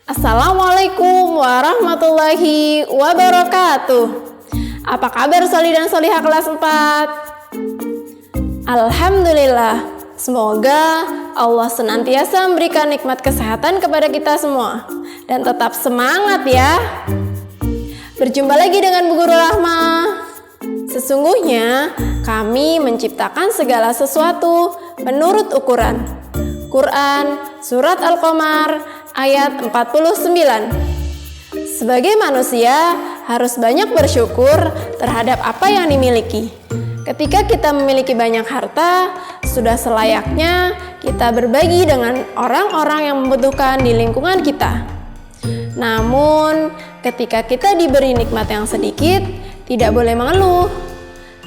Assalamualaikum warahmatullahi wabarakatuh. Apa kabar soli dan solihah kelas 4? Alhamdulillah, semoga Allah senantiasa memberikan nikmat kesehatan kepada kita semua. Dan tetap semangat ya. Berjumpa lagi dengan Bu Guru Rahmah. Sesungguhnya kami menciptakan segala sesuatu menurut ukuran. Quran, Surat Al-Qamar, ayat 49. Sebagai manusia, harus banyak bersyukur terhadap apa yang dimiliki. Ketika kita memiliki banyak harta, sudah selayaknya kita berbagi dengan orang-orang yang membutuhkan di lingkungan kita. Namun, ketika kita diberi nikmat yang sedikit, tidak boleh mengeluh.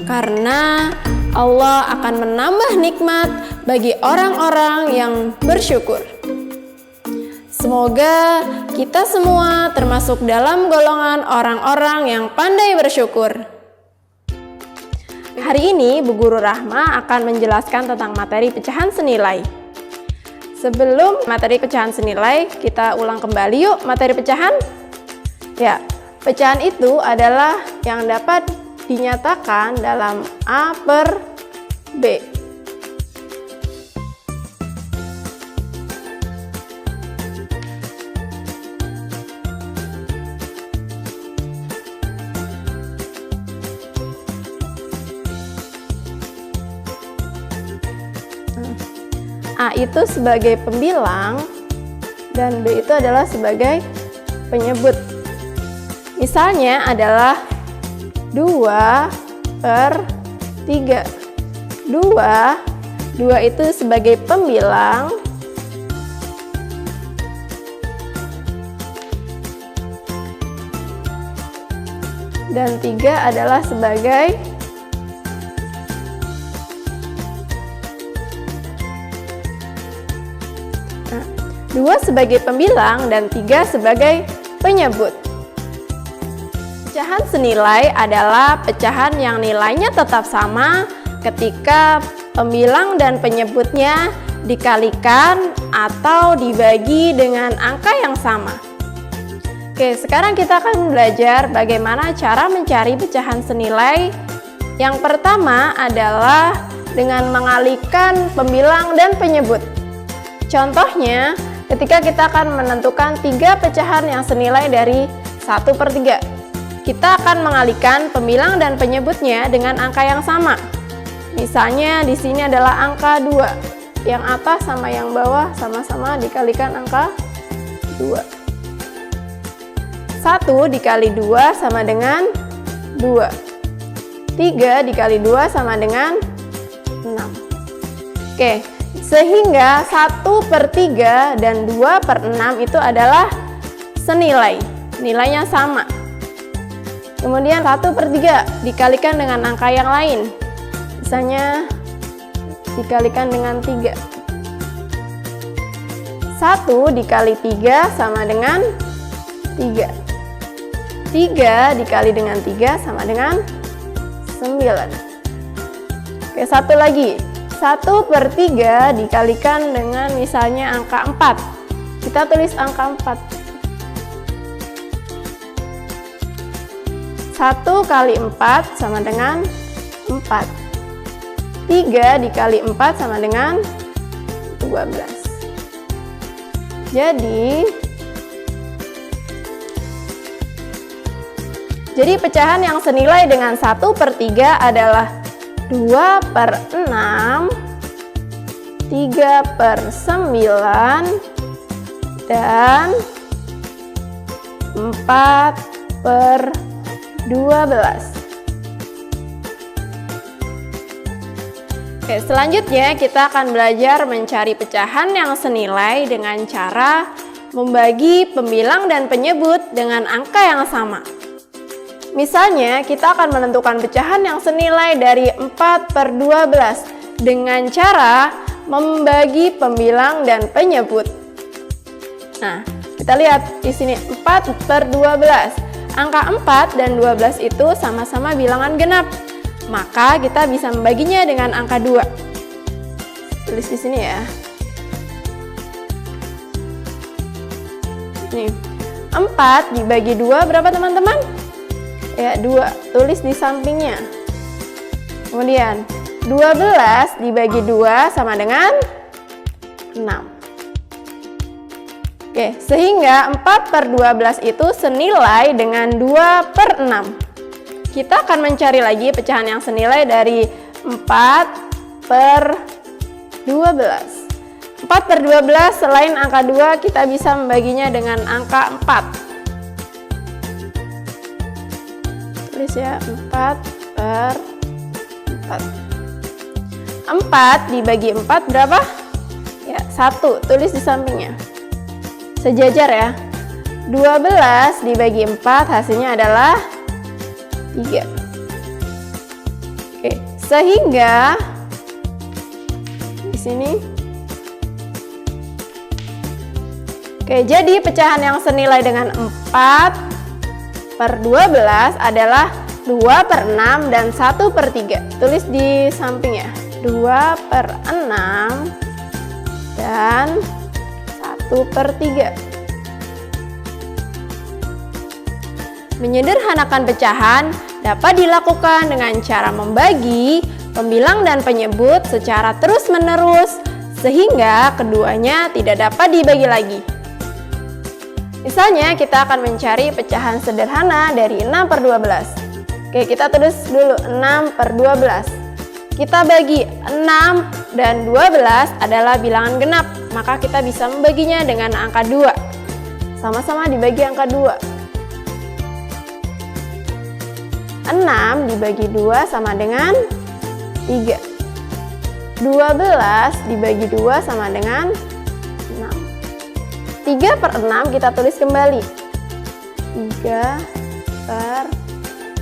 Karena Allah akan menambah nikmat bagi orang-orang yang bersyukur. Semoga kita semua termasuk dalam golongan orang-orang yang pandai bersyukur. Hari ini Bu Guru Rahmah akan menjelaskan tentang materi pecahan senilai. Sebelum materi pecahan senilai, kita ulang kembali yuk materi pecahan. Ya, pecahan itu adalah yang dapat dinyatakan dalam A per B. A itu sebagai pembilang dan B itu adalah sebagai penyebut. Misalnya adalah 2 per 3. 2 itu sebagai pembilang dan 3 adalah sebagai dua sebagai pembilang dan 3 sebagai penyebut. Pecahan senilai adalah pecahan yang nilainya tetap sama ketika pembilang dan penyebutnya dikalikan atau dibagi dengan angka yang sama. Oke, sekarang kita akan belajar bagaimana cara mencari pecahan senilai. Yang pertama adalah dengan mengalihkan pembilang dan penyebut. Contohnya, ketika kita akan menentukan 3 pecahan yang senilai dari 1 per 3. Kita akan mengalihkan pembilang dan penyebutnya dengan angka yang sama. Misalnya di sini adalah angka 2. Yang atas sama yang bawah sama-sama dikalikan angka 2. 1 dikali 2 sama dengan 2. 3 dikali 2 sama dengan 6. Oke, sehingga 1 per 3 dan 2 per 6 itu adalah senilai. Nilainya sama. Kemudian 1 per 3 dikalikan dengan angka yang lain. Misalnya dikalikan dengan 3. 1 dikali 3 sama dengan 3. 3 dikali dengan 3 sama dengan 9. Oke, satu lagi. 1 per 3 dikalikan dengan misalnya angka 4. Kita tulis angka 4. 1 kali 4 sama dengan 4. 3 dikali 4 sama dengan 12. Jadi pecahan yang senilai dengan 1 per 3 adalah 2 per 6, 3 per 9, dan 4 per 12. Oke, selanjutnya kita akan belajar mencari pecahan yang senilai dengan cara membagi pembilang dan penyebut dengan angka yang sama. Misalnya, kita akan menentukan pecahan yang senilai dari 4 per 12 dengan cara membagi pembilang dan penyebut. Nah, kita lihat di sini 4 per 12. Angka 4 dan 12 itu sama-sama bilangan genap. Maka kita bisa membaginya dengan angka 2. Tulis di sini ya. Nih, 4 dibagi 2 berapa teman-teman? Ya, 2. Tulis di sampingnya. Kemudian, 12 dibagi 2 sama dengan 6. Oke, sehingga 4 per 12 itu senilai dengan 2 per 6. Kita akan mencari lagi pecahan yang senilai dari 4 per 12. 4 per 12 selain angka 2 kita bisa membaginya dengan angka 4. Tulis ya, 4 per 4. 4 dibagi 4 berapa? Ya, 1. Tulis di sampingnya. Sejajar ya. 12 dibagi 4 hasilnya adalah 3. Oke, sehingga di sini. Oke, jadi pecahan yang senilai dengan 4 per 12 adalah 2 per 6 dan 1 per 3. Tulis di samping ya. 2 per 6 dan 1 per 3. Menyederhanakan pecahan dapat dilakukan dengan cara membagi, pembilang dan penyebut secara terus-menerus sehingga keduanya tidak dapat dibagi lagi. Misalnya kita akan mencari pecahan sederhana dari 6 per 12. Oke, kita tulis dulu 6 per 12. Kita bagi 6 dan 12 adalah bilangan genap, maka kita bisa membaginya dengan angka 2. Sama-sama dibagi angka 2. 6 dibagi 2 sama dengan 3. 12 dibagi 2 sama dengan 6. 3 per 6 kita tulis kembali. 3 per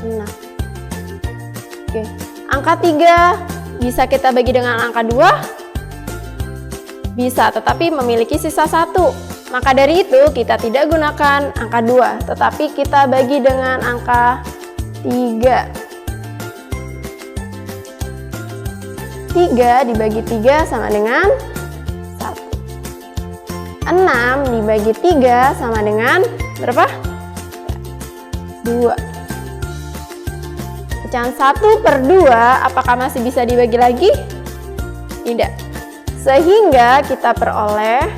6. Oke, angka 3 bisa kita bagi dengan angka 2? Bisa, tetapi memiliki sisa 1. Maka dari itu kita tidak gunakan angka 2, tetapi kita bagi dengan angka 3. 3 dibagi 3 sama dengan 1. 6 dibagi 3 sama dengan berapa? 2. Pecahan 1 per 2 apakah masih bisa dibagi lagi? Tidak. Sehingga kita peroleh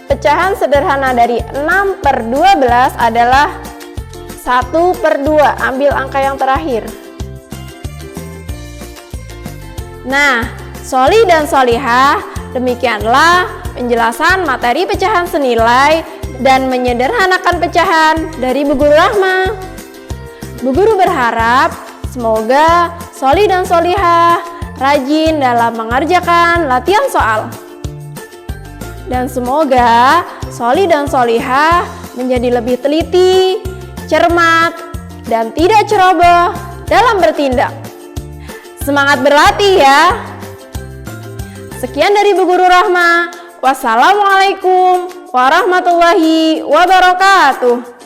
pecahan sederhana dari 6 per 12 adalah 1 per 2. Ambil angka yang terakhir. Nah, Soli dan Solihah, demikianlah penjelasan materi pecahan senilai dan menyederhanakan pecahan dari Bu Guru Rahma. Bu Guru berharap semoga Soli dan Solihah rajin dalam mengerjakan latihan soal. Dan semoga Soli dan Solihah menjadi lebih teliti, cermat, dan tidak ceroboh dalam bertindak. Semangat berlatih ya! Sekian dari Bu Guru Rahma. Wassalamualaikum warahmatullahi wabarakatuh.